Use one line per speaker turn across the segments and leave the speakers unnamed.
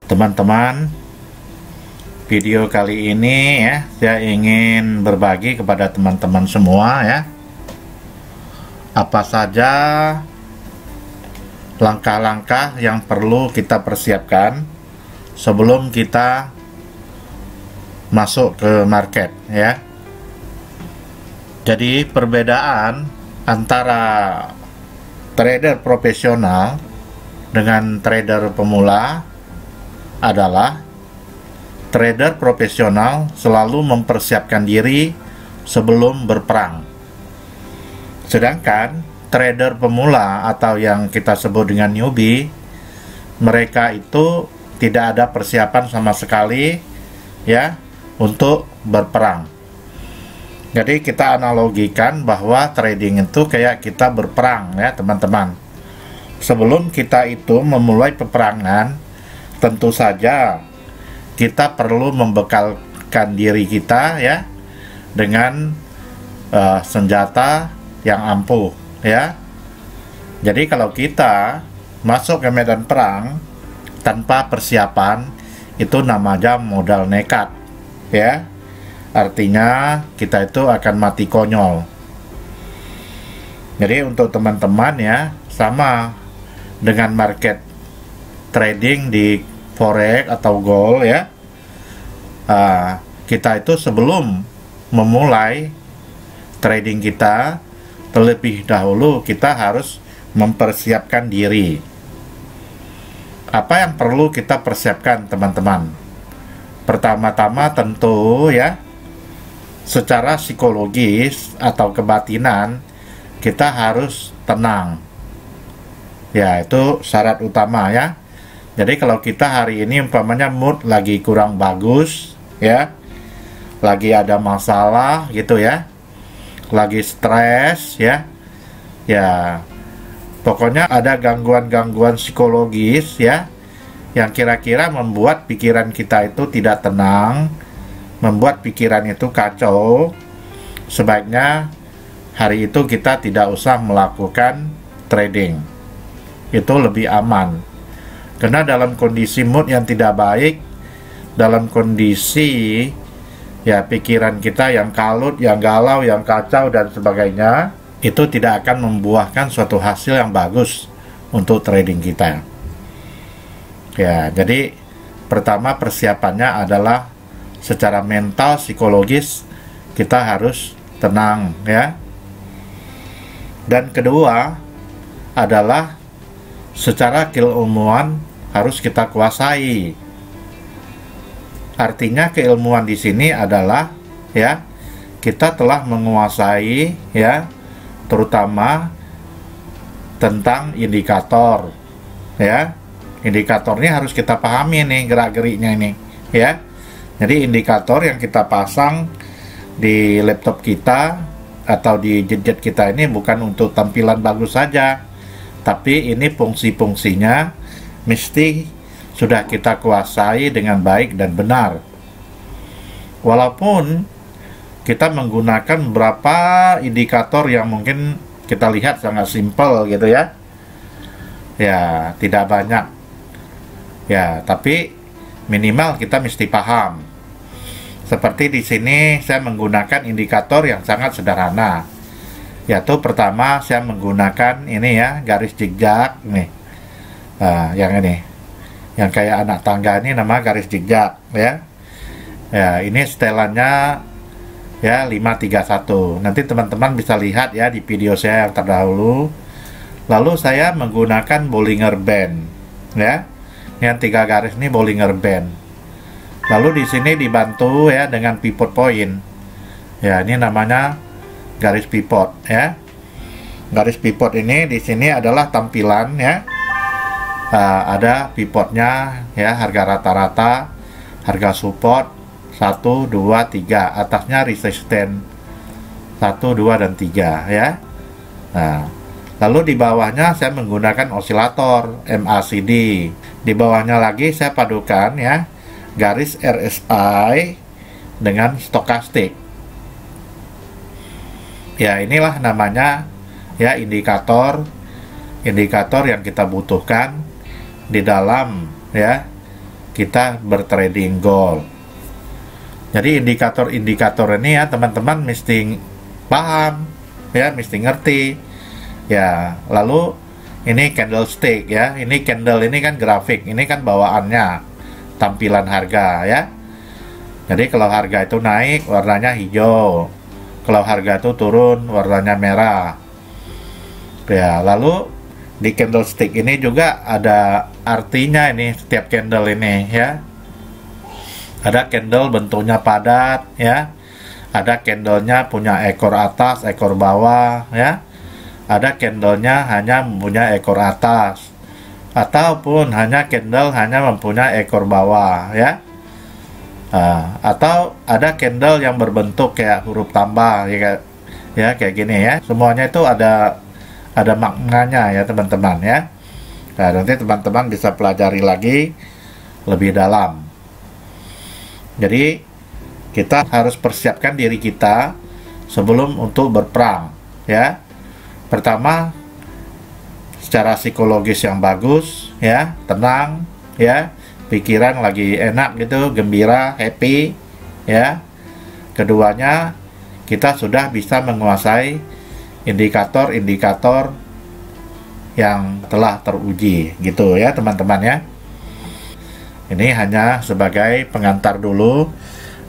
Teman-teman, video kali ini ya saya ingin berbagi kepada teman-teman semua ya, apa saja langkah-langkah yang perlu kita persiapkan sebelum kita masuk ke market ya. Jadi perbedaan antara trader profesional dengan trader pemula adalah trader profesional selalu mempersiapkan diri sebelum berperang. Sedangkan trader pemula atau yang kita sebut dengan newbie, mereka itu tidak ada persiapan sama sekali ya untuk berperang. Jadi kita analogikan bahwa trading itu kayak kita berperang ya teman-teman. Sebelum kita itu memulai peperangan, tentu saja kita perlu membekalkan diri kita ya dengan senjata yang ampuh ya. Jadi kalau kita masuk ke medan perang tanpa persiapan, itu namanya modal nekat ya. Artinya kita itu akan mati konyol. Jadi untuk teman-teman ya, sama dengan market trading di forex atau gold ya, kita itu sebelum memulai trading kita, terlebih dahulu kita harus mempersiapkan diri. Apa yang perlu kita persiapkan teman-teman? Pertama-tama tentu ya, secara psikologis atau kebatinan kita harus tenang. Ya, itu syarat utama ya. Jadi kalau kita hari ini umpamanya mood lagi kurang bagus ya, lagi ada masalah gitu ya, lagi stres ya, ya pokoknya ada gangguan-gangguan psikologis ya, yang kira-kira membuat pikiran kita itu tidak tenang, membuat pikiran itu kacau. Sebaiknya hari itu kita tidak usah melakukan trading, itu lebih aman. Karena dalam kondisi mood yang tidak baik, dalam kondisi ya pikiran kita yang kalut, yang galau, yang kacau dan sebagainya, itu tidak akan membuahkan suatu hasil yang bagus untuk trading kita. Ya, jadi pertama persiapannya adalah secara mental, psikologis kita harus tenang ya. Dan kedua adalah secara keilmuan harus kita kuasai. Artinya keilmuan di sini adalah ya, kita telah menguasai ya, terutama tentang indikator ya. Indikatornya harus kita pahami nih, gerak-geriknya ini ya. Jadi indikator yang kita pasang di laptop kita atau di gadget kita ini bukan untuk tampilan bagus saja, tapi ini fungsi-fungsinya mesti sudah kita kuasai dengan baik dan benar. Walaupun kita menggunakan beberapa indikator yang mungkin kita lihat sangat simpel gitu ya, ya tidak banyak ya, tapi minimal kita mesti paham. Seperti di sini saya menggunakan indikator yang sangat sederhana, yaitu pertama saya menggunakan ini ya, garis zigzag nih. Yang ini, yang kayak anak tangga ini nama garis zigzag ya. Ya, ini setelannya ya 531. Nanti teman-teman bisa lihat ya di video saya yang terdahulu. Lalu saya menggunakan Bollinger Band ya. Yang 3 garis ini Bollinger Band. Lalu di sini dibantu ya dengan pivot point. Ya, ini namanya garis pivot ya. Garis pivot ini di sini adalah tampilan ya. Ada pivotnya ya, harga rata-rata, harga support 1, 2, 3, atasnya resisten 1, 2, dan 3 ya. Nah, lalu di bawahnya saya menggunakan osilator MACD. Di bawahnya lagi saya padukan ya garis RSI dengan stokastik. Ya, inilah namanya ya indikator yang kita butuhkan di dalam ya kita bertrading gold. Jadi indikator-indikator ini ya teman-teman mesti paham ya, mesti ngerti ya. Lalu ini candlestick ya, ini candle ini kan grafik, ini kan bawaannya tampilan harga ya. Jadi kalau harga itu naik warnanya hijau, kalau harga itu turun warnanya merah ya. Lalu di candlestick ini juga ada artinya, ini setiap candle ini ya. Ada candle bentuknya padat ya, ada candlenya punya ekor atas, ekor bawah ya, ada candlenya hanya mempunyai ekor atas, ataupun hanya candle hanya mempunyai ekor bawah ya. Atau ada candle yang berbentuk kayak huruf tambah ya, kayak gini ya. Semuanya itu ada maknanya ya teman-teman ya. Nah, nanti teman-teman bisa pelajari lagi lebih dalam. Jadi kita harus persiapkan diri kita sebelum untuk berperang ya. Pertama, secara psikologis yang bagus ya, tenang ya, pikiran lagi enak gitu, gembira, happy ya. Keduanya, kita sudah bisa menguasai indikator-indikator yang telah teruji gitu ya teman-teman ya. Ini hanya sebagai pengantar dulu,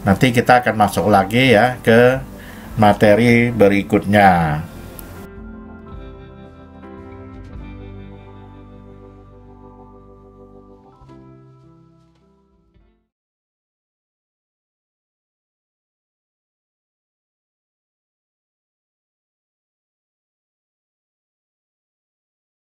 nanti kita akan masuk lagi ya ke materi berikutnya.